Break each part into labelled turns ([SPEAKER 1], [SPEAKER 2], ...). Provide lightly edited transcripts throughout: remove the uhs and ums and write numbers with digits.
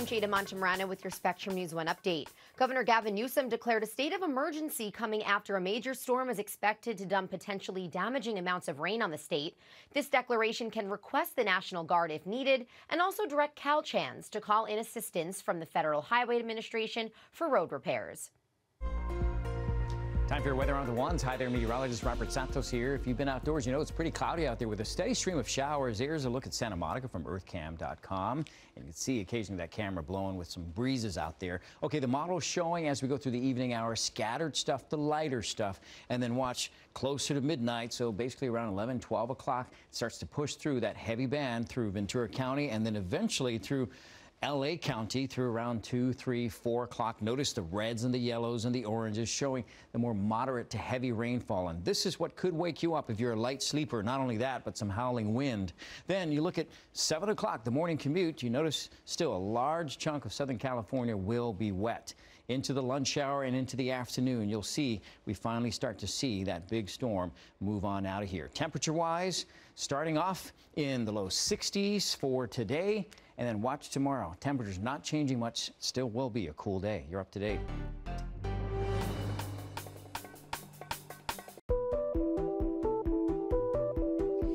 [SPEAKER 1] I'm Jada Montemarano with your Spectrum News 1 update. Governor Gavin Newsom declared a state of emergency coming after a major storm is expected to dump potentially damaging amounts of rain on the state. This declaration can request the National Guard if needed and also direct Caltrans to call in assistance from the Federal Highway Administration for road repairs.
[SPEAKER 2] Time for your weather on the ones. Hi there, meteorologist Robert Santos here. If you've been outdoors, you know it's pretty cloudy out there with a steady stream of showers. Here's a look at Santa Monica from earthcam.com. And you can see occasionally that camera blowing with some breezes out there. Okay, the model showing as we go through the evening hours, scattered stuff to lighter stuff, and then watch closer to midnight. So basically around 11, 12 o'clock, it starts to push through that heavy band through Ventura County and then eventually through L.A. County through around 2, 3, 4 o'clock. Notice the reds and the yellows and the oranges showing the more moderate to heavy rainfall. And this is what could wake you up if you're a light sleeper. Not only that, but some howling wind. Then you look at 7 o'clock, the morning commute. You notice still a large chunk of Southern California will be wet. Into the lunch hour and into the afternoon, you'll see we finally start to see that big storm move on out of here. Temperature-wise, starting off in the low 60s for today. And then watch tomorrow. Temperatures not changing much. Still will be a cool day. You're up to date.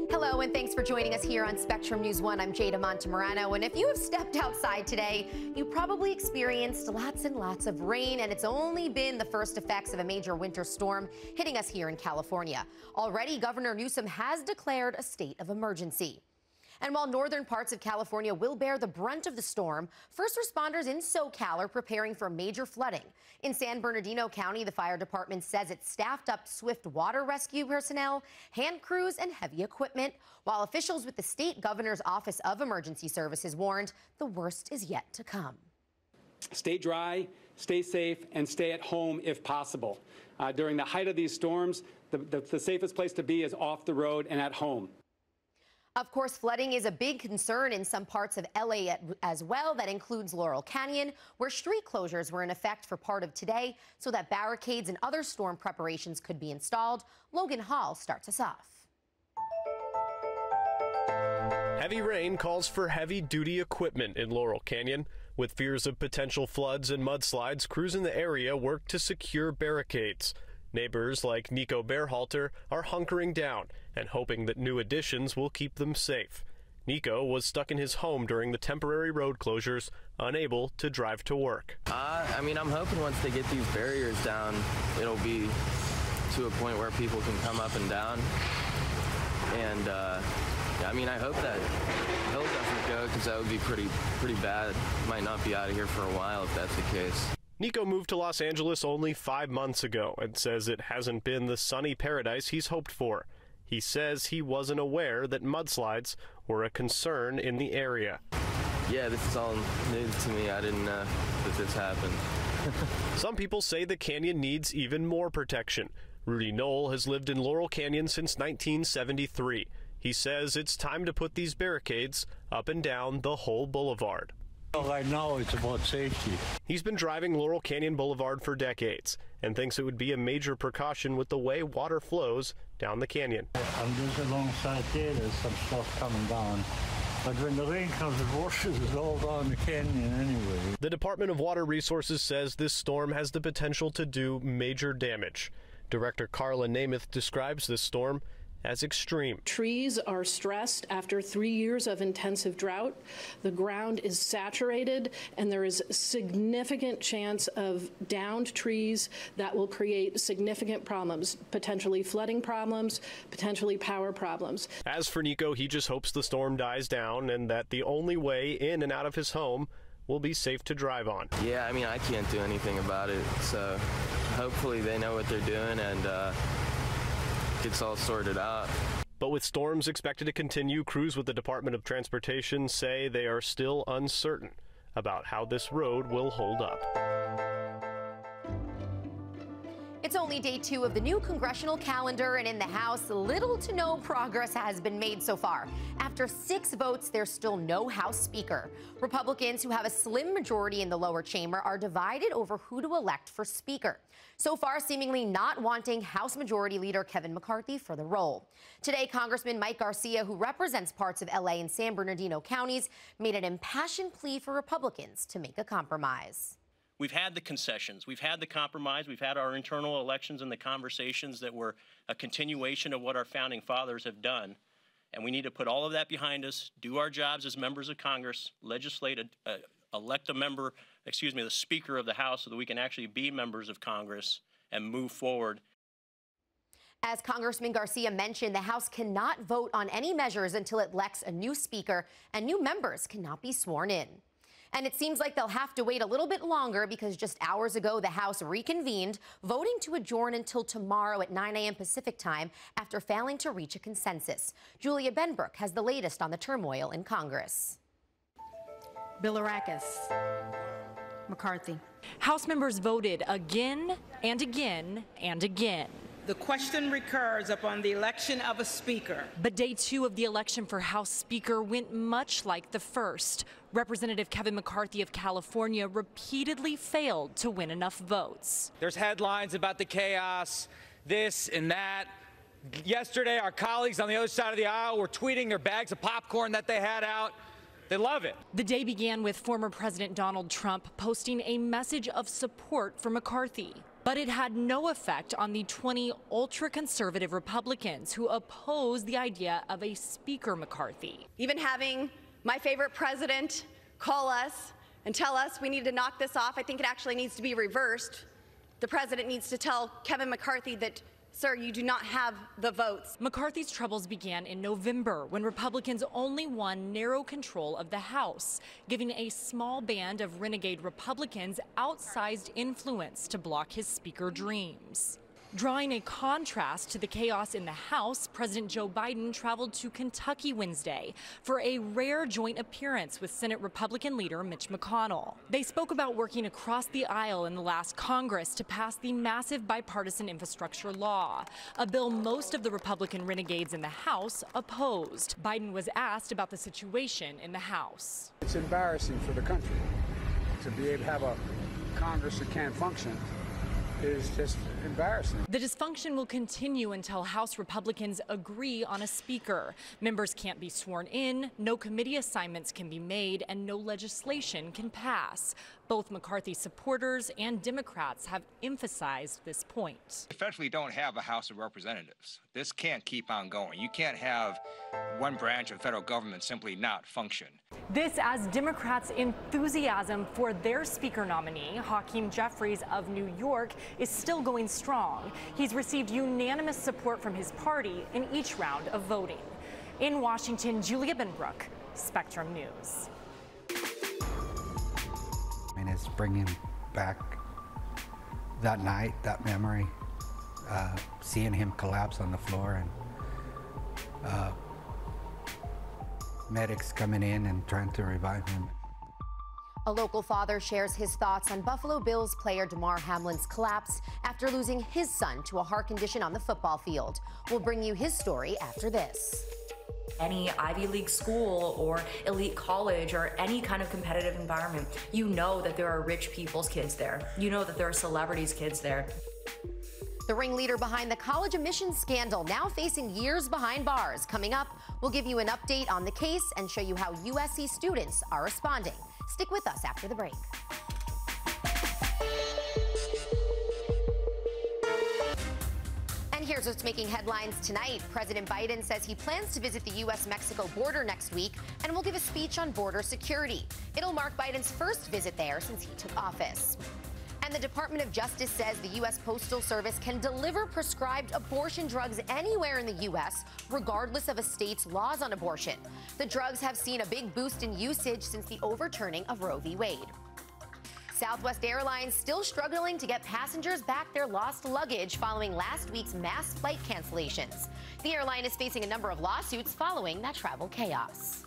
[SPEAKER 1] Hello, and thanks for joining us here on Spectrum News 1. I'm Jada Montemarano, and if you have stepped outside today, you probably experienced lots and lots of rain, and it's only been the first effects of a major winter storm hitting us here in California. Already, Governor Newsom has declared a state of emergency. And while northern parts of California will bear the brunt of the storm, first responders in SoCal are preparing for major flooding. In San Bernardino County, the fire department says it staffed up swift water rescue personnel, hand crews, and heavy equipment, while officials with the state governor's Office of Emergency Services warned the worst is yet to come.
[SPEAKER 3] Stay dry, stay safe, and stay at home if possible. During the height of these storms, the safest place to be is off the road and at home.
[SPEAKER 1] Of course, flooding is a big concern in some parts of L.A. as well. That includes Laurel Canyon, where street closures were in effect for part of today so that barricades and other storm preparations could be installed. Logan Hall starts us off.
[SPEAKER 4] Heavy rain calls for heavy-duty equipment in Laurel Canyon. With fears of potential floods and mudslides, crews in the area work to secure barricades. Neighbors like Nico Bearhalter are hunkering down and hoping that new additions will keep them safe. Nico was stuck in his home during the temporary road closures, unable to drive to work.
[SPEAKER 5] I'm hoping once they get these barriers down, it'll be to a point where people can come up and down. And I hope that hill doesn't go, because that would be pretty bad. Might not be out of here for a while if that's the case.
[SPEAKER 4] Nico moved to Los Angeles only 5 months ago and says it hasn't been the sunny paradise he's hoped for. He says he wasn't aware that mudslides were a concern in the area.
[SPEAKER 5] Yeah, this is all news to me. I didn't know that this happened.
[SPEAKER 4] Some people say the canyon needs even more protection. Rudy Knoll has lived in Laurel Canyon since 1973. He says it's time to put these barricades up and down the whole boulevard.
[SPEAKER 6] Right now it's about safety.
[SPEAKER 4] He's been driving Laurel Canyon Boulevard for decades and thinks it would be a major precaution with the way water flows down the canyon.
[SPEAKER 6] I'm just alongside there's some stuff coming down. But when the rain comes, it washes it all down the canyon anyway.
[SPEAKER 4] The Department of Water Resources says this storm has the potential to do major damage. Director Carla Namath describes this storm as extreme.
[SPEAKER 7] Trees are stressed after 3 years of intensive drought. The ground is saturated, and there is significant chance of downed trees that will create significant problems, potentially flooding problems, potentially power problems.
[SPEAKER 4] As for Nico, he just hopes the storm dies down and that the only way in and out of his home will be safe to drive on.
[SPEAKER 5] Yeah, I can't do anything about it, so hopefully they know what they're doing and it's all sorted out.
[SPEAKER 4] But with storms expected to continue, crews with the Department of Transportation say they are still uncertain about how this road will hold up.
[SPEAKER 1] It's only day 2 of the new congressional calendar, and in the House, little to no progress has been made so far. After 6 votes, there's still no House Speaker. Republicans, who have a slim majority in the lower chamber, are divided over who to elect for Speaker. So far, seemingly not wanting House Majority Leader Kevin McCarthy for the role. Today, Congressman Mike Garcia, who represents parts of L.A. and San Bernardino counties, made an impassioned plea for Republicans to make a compromise.
[SPEAKER 8] We've had the concessions, we've had the compromise, we've had our internal elections and the conversations that were a continuation of what our founding fathers have done. And we need to put all of that behind us, do our jobs as members of Congress, legislate, elect a member, the Speaker of the House so that we can actually be members of Congress and move forward.
[SPEAKER 1] As Congressman Garcia mentioned, the House cannot vote on any measures until it elects a new Speaker, and new members cannot be sworn in. And it seems like they'll have to wait a little bit longer because just hours ago, the House reconvened, voting to adjourn until tomorrow at 9 a.m. Pacific time after failing to reach a consensus. Julia Benbrook has the latest on the turmoil in Congress.
[SPEAKER 9] Bilirakis. McCarthy. House members voted again and again and again.
[SPEAKER 10] The question recurs upon the election of a speaker.
[SPEAKER 9] But day 2 of the election for House Speaker went much like the first. Representative Kevin McCarthy of California repeatedly failed to win enough votes.
[SPEAKER 11] There's headlines about the chaos, this and that. Yesterday, our colleagues on the other side of the aisle were tweeting their bags of popcorn that they had out. They love it.
[SPEAKER 9] The day began with former President Donald Trump posting a message of support for McCarthy. But it had no effect on the 20 ultra-conservative Republicans who opposed the idea of a Speaker McCarthy.
[SPEAKER 12] Even having my favorite president call us and tell us we need to knock this off, I think it actually needs to be reversed. The president needs to tell Kevin McCarthy that, sir, you do not have the votes.
[SPEAKER 9] McCarthy's troubles began in November when Republicans only won narrow control of the House, giving a small band of renegade Republicans outsized influence to block his Speaker dreams. Drawing a contrast to the chaos in the House, President Joe Biden traveled to Kentucky Wednesday for a rare joint appearance with Senate Republican leader Mitch McConnell. They spoke about working across the aisle in the last Congress to pass the massive bipartisan infrastructure law, a bill most of the Republican renegades in the House opposed. Biden was asked about the situation in the House.
[SPEAKER 13] It's embarrassing for the country to be able to have a Congress that can't function. Is just embarrassing.
[SPEAKER 9] The dysfunction will continue until House Republicans agree on a speaker. Members can't be sworn in, no committee assignments can be made, and no legislation can pass. Both McCarthy supporters and Democrats have emphasized this point.
[SPEAKER 14] We effectively don't have a House of Representatives. This can't keep on going. You can't have one branch of federal government simply not function.
[SPEAKER 9] This as Democrats' enthusiasm for their speaker nominee, Hakeem Jeffries of New York, is still going strong. He's received unanimous support from his party in each round of voting. In Washington, Julia Benbrook, Spectrum News.
[SPEAKER 15] And it's bringing back that night, that memory, seeing him collapse on the floor and medics coming in and trying to revive him.
[SPEAKER 1] A local father shares his thoughts on Buffalo Bills player Damar Hamlin's collapse after losing his son to a heart condition on the football field. We'll bring you his story after this.
[SPEAKER 16] Any Ivy League school or elite college or any kind of competitive environment, you know that there are rich people's kids there. You know that there are celebrities' kids there.
[SPEAKER 1] The ringleader behind the college admissions scandal now facing years behind bars. Coming up, we'll give you an update on the case and show you how USC students are responding. Stick with us after the break. And here's what's making headlines tonight. President Biden says he plans to visit the U.S.-Mexico border next week and will give a speech on border security. It'll mark Biden's first visit there since he took office. And the Department of Justice says the U.S. Postal Service can deliver prescribed abortion drugs anywhere in the U.S., regardless of a state's laws on abortion. The drugs have seen a big boost in usage since the overturning of Roe v. Wade. Southwest Airlines still struggling to get passengers back their lost luggage following last week's mass flight cancellations. The airline is facing a number of lawsuits following that travel chaos.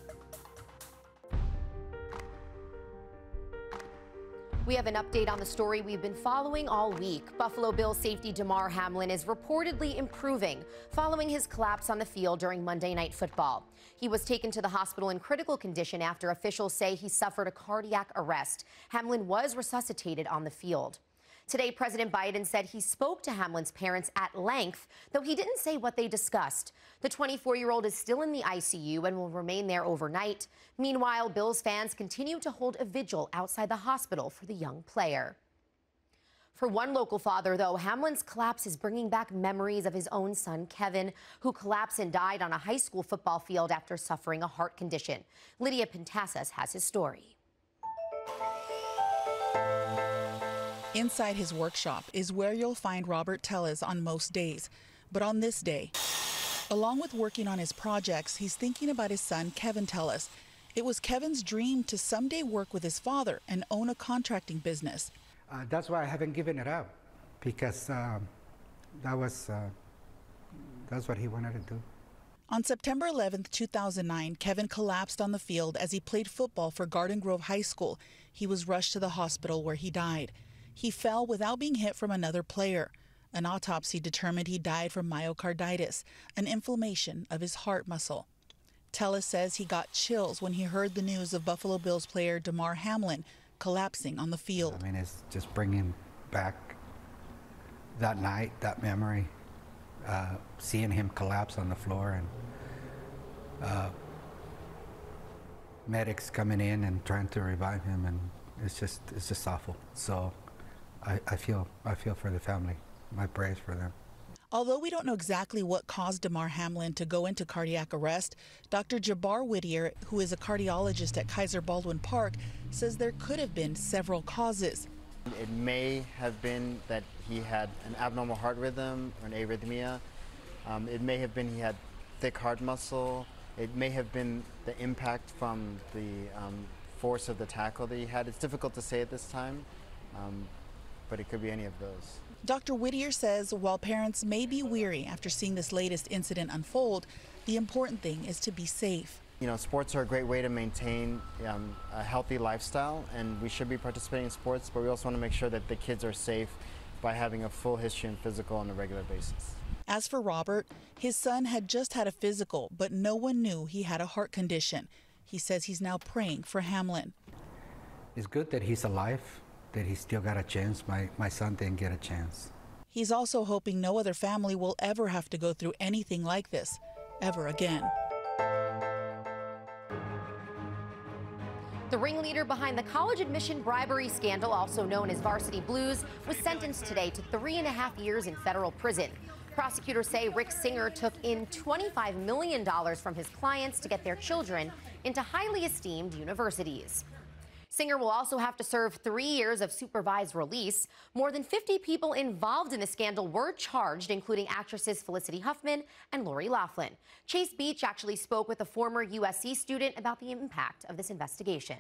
[SPEAKER 1] We have an update on the story we've been following all week. Buffalo Bills safety Damar Hamlin is reportedly improving following his collapse on the field during Monday Night Football. He was taken to the hospital in critical condition after officials say he suffered a cardiac arrest. Hamlin was resuscitated on the field. Today, President Biden said he spoke to Hamlin's parents at length, though he didn't say what they discussed. The 24-year-old is still in the ICU and will remain there overnight. Meanwhile, Bills fans continue to hold a vigil outside the hospital for the young player. For one local father, though, Hamlin's collapse is bringing back memories of his own son, Kevin, who collapsed and died on a high school football field after suffering a heart condition. Lydia Pentasas has his story.
[SPEAKER 17] Inside his workshop is where you'll find Robert Tellez on most days. But on this day, along with working on his projects, he's thinking about his son, Kevin Tellez. It was Kevin's dream to someday work with his father and own a contracting business.
[SPEAKER 15] That's why I haven't given it up, because that's what he wanted to do.
[SPEAKER 17] On September 11, 2009, Kevin collapsed on the field as he played football for Garden Grove High School. He was rushed to the hospital where he died. He fell without being hit from another player. An autopsy determined he died from myocarditis, an inflammation of his heart muscle. Tellez says he got chills when he heard the news of Buffalo Bills player Damar Hamlin collapsing on the field.
[SPEAKER 15] I mean, it's just bringing back that night, that memory, seeing him collapse on the floor, and medics coming in and trying to revive him, and it's just awful. So I feel for the family. My prayers for them.
[SPEAKER 17] Although we don't know exactly what caused Damar Hamlin to go into cardiac arrest, Dr. Jabbar Whittier, who is a cardiologist at Kaiser Baldwin Park, says there could have been several causes.
[SPEAKER 18] It may have been that he had an abnormal heart rhythm or an arrhythmia. It may have been he had thick heart muscle. It may have been the impact from the force of the tackle that he had. It's difficult to say at this time, but it could be any of those.
[SPEAKER 17] Dr. Whittier says while parents may be weary after seeing this latest incident unfold, the important thing is to be safe.
[SPEAKER 18] You know, sports are a great way to maintain a healthy lifestyle, and we should be participating in sports, but we also want to make sure that the kids are safe by having a full history and physical on a regular basis.
[SPEAKER 17] As for Robert, his son had just had a physical, but no one knew he had a heart condition. He says he's now praying for Hamlin.
[SPEAKER 15] It's good that he's alive, that he still got a chance. My son didn't get a chance.
[SPEAKER 17] He's also hoping no other family will ever have to go through anything like this, ever again.
[SPEAKER 1] The ringleader behind the college admission bribery scandal, also known as Varsity Blues, was sentenced today to 3.5 years in federal prison. Prosecutors say Rick Singer took in $25 million from his clients to get their children into highly esteemed universities. Singer will also have to serve 3 years of supervised release. More than 50 people involved in the scandal were charged, including actresses Felicity Huffman and Lori Loughlin. Chase Beach actually spoke with a former USC student about the impact of this investigation.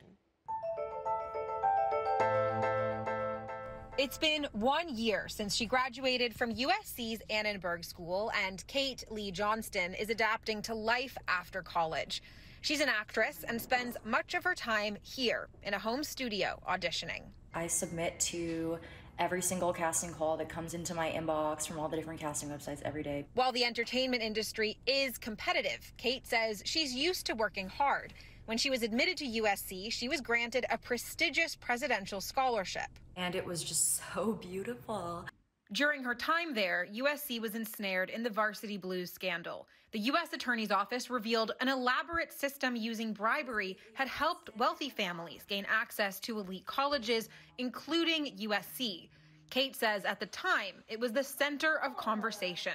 [SPEAKER 19] It's been 1 year since she graduated from USC's Annenberg School, and Kate Lee Johnston is adapting to life after college. She's an actress and spends much of her time here in a home studio auditioning.
[SPEAKER 16] I submit to every single casting call that comes into my inbox from all the different casting websites every day.
[SPEAKER 19] While the entertainment industry is competitive, Kate says she's used to working hard. When she was admitted to USC, she was granted a prestigious presidential scholarship.
[SPEAKER 16] And it was just so beautiful.
[SPEAKER 19] During her time there, USC was ensnared in the Varsity Blues scandal. The U.S. Attorney's Office revealed an elaborate system using bribery had helped wealthy families gain access to elite colleges, including USC. Kate says at the time, it was the center of conversation.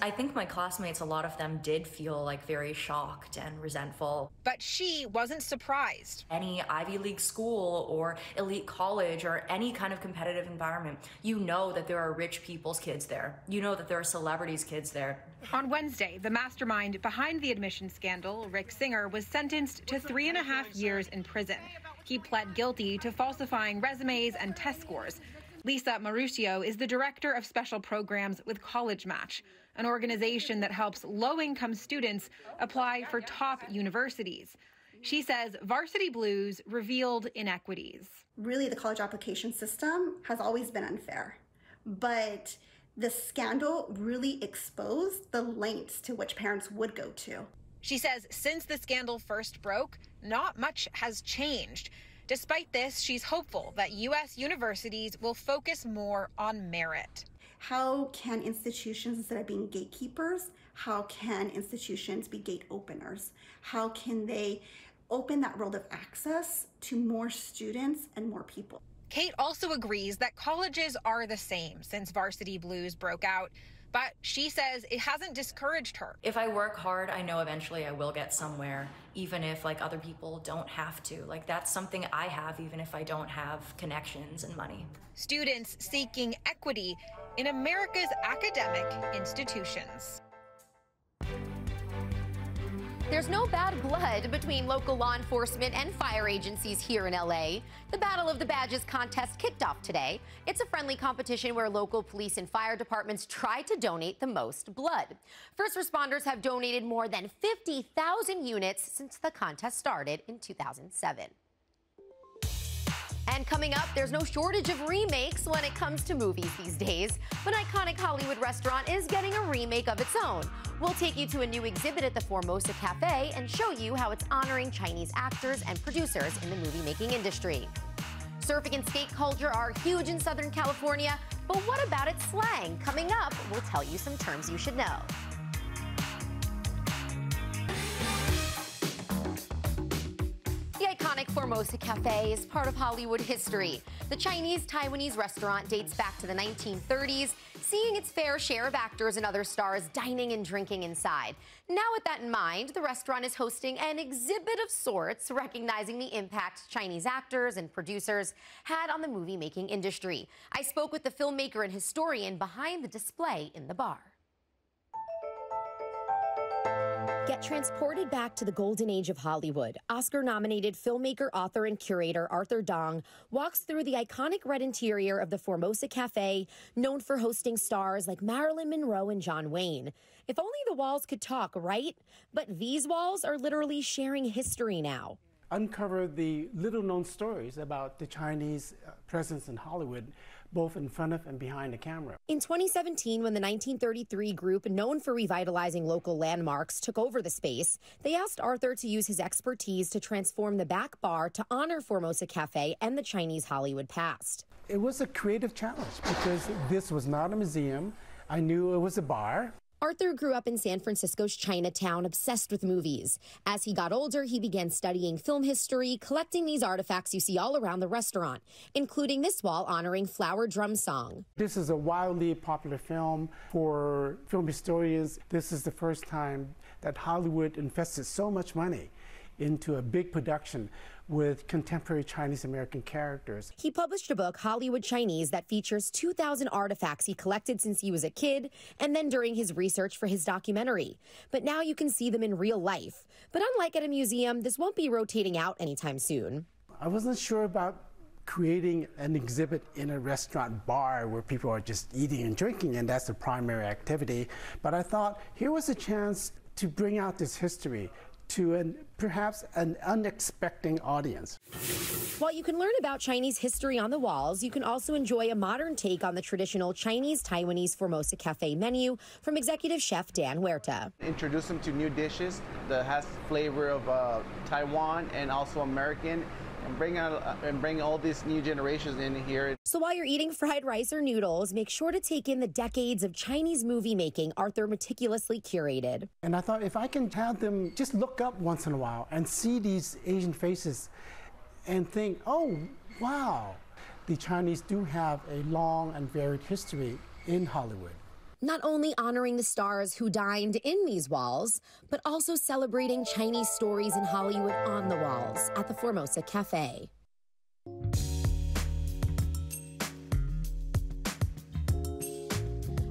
[SPEAKER 16] I think my classmates, a lot of them did feel like very shocked and resentful.
[SPEAKER 19] But she wasn't surprised.
[SPEAKER 16] Any Ivy League school or elite college or any kind of competitive environment, you know that there are rich people's kids there. You know that there are celebrities' kids there.
[SPEAKER 19] On Wednesday, the mastermind behind the admission scandal, Rick Singer, was sentenced to 3.5 years in prison. He pled guilty to falsifying resumes and test scores. Lisa Mauricio is the director of special programs with College Match, an organization that helps low-income students apply for top universities. She says Varsity Blues revealed inequities.
[SPEAKER 20] Really, the college application system has always been unfair, but the scandal really exposed the lengths to which parents would go to.
[SPEAKER 19] She says since the scandal first broke, not much has changed. Despite this, she's hopeful that U.S. universities will focus more on merit.
[SPEAKER 20] How can institutions, instead of being gatekeepers, how can institutions be gate openers? How can they open that world of access to more students and more people?
[SPEAKER 19] Kate also agrees that colleges are the same since Varsity Blues broke out, but she says it hasn't discouraged her.
[SPEAKER 16] If I work hard, I know eventually I will get somewhere, even if other people don't have to. That's something I have, even if I don't have connections and money.
[SPEAKER 19] Students seeking equity in America's academic institutions.
[SPEAKER 1] There's no bad blood between local law enforcement and fire agencies here in LA. The Battle of the Badges contest kicked off today. It's a friendly competition where local police and fire departments try to donate the most blood. First responders have donated more than 50,000 units since the contest started in 2007. And coming up, there's no shortage of remakes when it comes to movies these days. An iconic Hollywood restaurant is getting a remake of its own. We'll take you to a new exhibit at the Formosa Cafe and show you how it's honoring Chinese actors and producers in the movie-making industry. Surfing and skate culture are huge in Southern California, but what about its slang? Coming up, we'll tell you some terms you should know. The iconic Formosa Cafe is part of Hollywood history. The Chinese-Taiwanese restaurant dates back to the 1930s, seeing its fair share of actors and other stars dining and drinking inside. Now, with that in mind, the restaurant is hosting an exhibit of sorts, recognizing the impact Chinese actors and producers had on the movie-making industry. I spoke with the filmmaker and historian behind the display in the bar. Get transported back to the golden age of Hollywood. Oscar-nominated filmmaker, author, and curator Arthur Dong walks through the iconic red interior of the Formosa Cafe, known for hosting stars like Marilyn Monroe and John Wayne. If only the walls could talk, right? But these walls are literally sharing history now.
[SPEAKER 21] Uncover the little-known stories about the Chinese presence in Hollywood, both in front of and behind the camera.
[SPEAKER 1] In 2017, when the 1933 group, known for revitalizing local landmarks, took over the space, they asked Arthur to use his expertise to transform the back bar to honor Formosa Cafe and the Chinese Hollywood past.
[SPEAKER 21] It was a creative challenge because this was not a museum. I knew it was a bar.
[SPEAKER 1] Arthur grew up in San Francisco's Chinatown, obsessed with movies. As he got older, he began studying film history, collecting these artifacts you see all around the restaurant, including this wall honoring Flower Drum Song.
[SPEAKER 21] This is a wildly popular film for film historians. This is the first time that Hollywood invested so much money into a big production with contemporary Chinese-American characters.
[SPEAKER 1] He published a book, Hollywood Chinese, that features 2,000 artifacts he collected since he was a kid and then during his research for his documentary. But now you can see them in real life. But unlike at a museum, this won't be rotating out anytime soon.
[SPEAKER 21] I wasn't sure about creating an exhibit in a restaurant bar where people are just eating and drinking, and that's the primary activity. But I thought here was a chance to bring out this history to perhaps an unexpected audience.
[SPEAKER 1] While you can learn about Chinese history on the walls, you can also enjoy a modern take on the traditional Chinese-Taiwanese Formosa Cafe menu from executive chef Dan Huerta.
[SPEAKER 22] Introduce them to new dishes that has flavor of Taiwan and also American, and bring all these new generations in here.
[SPEAKER 1] So while you're eating fried rice or noodles, make sure to take in the decades of Chinese movie making Arthur meticulously curated.
[SPEAKER 21] And I thought if I can have them just look up once in a while and see these Asian faces and think, oh, wow, the Chinese do have a long and varied history in Hollywood.
[SPEAKER 1] Not only honoring the stars who dined in these walls, but also celebrating Chinese stories in Hollywood on the walls at the Formosa Cafe.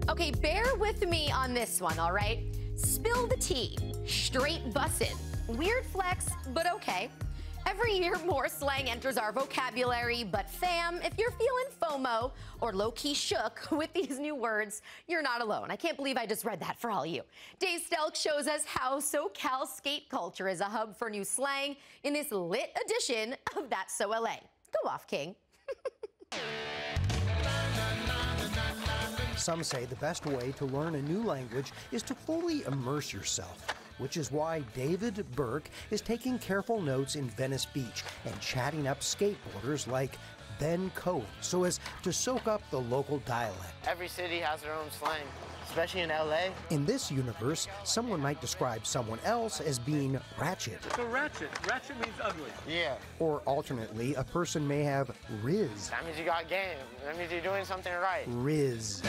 [SPEAKER 1] Okay, bear with me on this one, all right? Spill the tea. Straight bussin'. Weird flex, but okay. Every year, more slang enters our vocabulary, but fam, if you're feeling FOMO or low-key shook with these new words, you're not alone. I can't believe I just read that for all of you. Dave Stelk shows us how SoCal skate culture is a hub for new slang in this lit edition of That's So LA. Go off, King.
[SPEAKER 2] Some say the best way to learn a new language is to fully immerse yourself, which is why David Burke is taking careful notes in Venice Beach and chatting up skateboarders like Ben Cohen so as to soak up the local dialect.
[SPEAKER 3] Every city has their own slang, especially in LA.
[SPEAKER 2] In this universe, someone might describe someone else as being ratchet.
[SPEAKER 23] So ratchet means ugly.
[SPEAKER 3] Yeah.
[SPEAKER 2] Or alternately, a person may have riz.
[SPEAKER 3] That means you got game. That means you're doing something right.
[SPEAKER 2] Riz.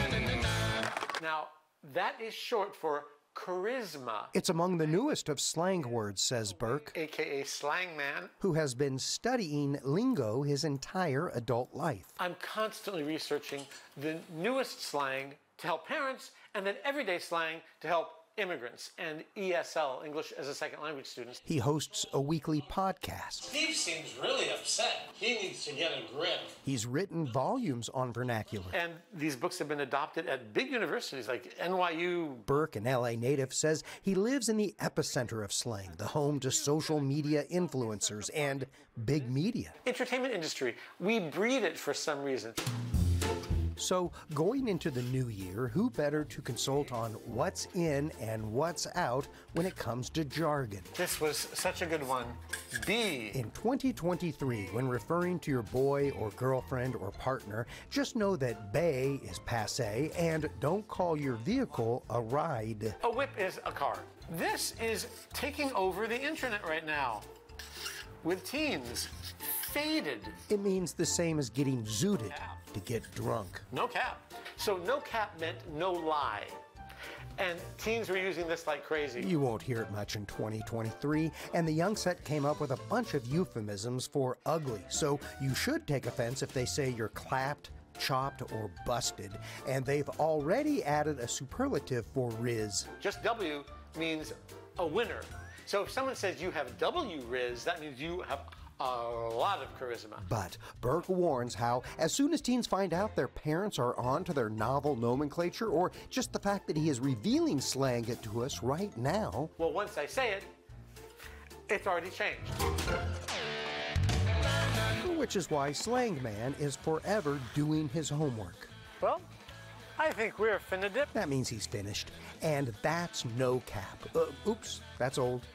[SPEAKER 23] Now, that is short for charisma.
[SPEAKER 2] It's among the newest of slang words, says Burke,
[SPEAKER 23] AKA slang man,
[SPEAKER 2] who has been studying lingo his entire adult life.
[SPEAKER 23] I'm constantly researching the newest slang to help parents and then everyday slang to help immigrants and ESL, English as a Second Language students.
[SPEAKER 2] He hosts a weekly podcast.
[SPEAKER 24] Steve seems really upset. He needs to get a grip.
[SPEAKER 2] He's written volumes on vernacular.
[SPEAKER 23] And these books have been adopted at big universities like NYU.
[SPEAKER 2] Burke, an LA native, says he lives in the epicenter of slang, the home to social media influencers and big media.
[SPEAKER 23] Entertainment industry, we breed it for some reason.
[SPEAKER 2] So, going into the new year, who better to consult on what's in and what's out when it comes to jargon?
[SPEAKER 23] This was such a good one. B.
[SPEAKER 2] In 2023, when referring to your boy or girlfriend or partner, just know that bae is passé and don't call your vehicle a ride.
[SPEAKER 23] A whip is a car. This is taking over the internet right now with teens. Faded.
[SPEAKER 2] It means the same as getting zooted to get drunk.
[SPEAKER 23] No cap. So no cap meant no lie. And teens were using this like crazy.
[SPEAKER 2] You won't hear it much in 2023, and the young set came up with a bunch of euphemisms for ugly, so you should take offense if they say you're clapped, chopped, or busted, and they've already added a superlative for riz.
[SPEAKER 23] Just W means a winner. So if someone says you have W riz, that means you have a lot of charisma.
[SPEAKER 2] But Burke warns how, as soon as teens find out their parents are on to their novel nomenclature, or just the fact that he is revealing slang it to us right now.
[SPEAKER 23] Well, once I say it, it's already changed.
[SPEAKER 2] Which is why Slang Man is forever doing his homework.
[SPEAKER 23] Well, I think we're finna dip.
[SPEAKER 2] That means he's finished. And that's no cap. Oops, that's old.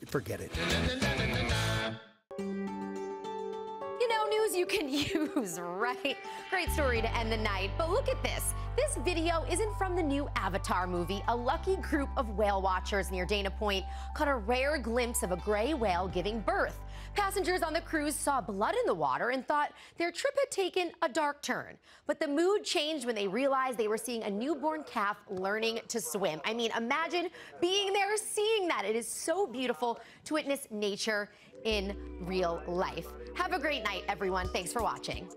[SPEAKER 2] Forget it.
[SPEAKER 1] You know, news you can use, right? Great story to end the night, but look at this. This video isn't from the new Avatar movie. A lucky group of whale watchers near Dana Point caught a rare glimpse of a gray whale giving birth. Passengers on the cruise saw blood in the water and thought their trip had taken a dark turn. But the mood changed when they realized they were seeing a newborn calf learning to swim. I mean, imagine being there, seeing that. It is so beautiful to witness nature in real life. Have a great night, everyone. Thanks for watching.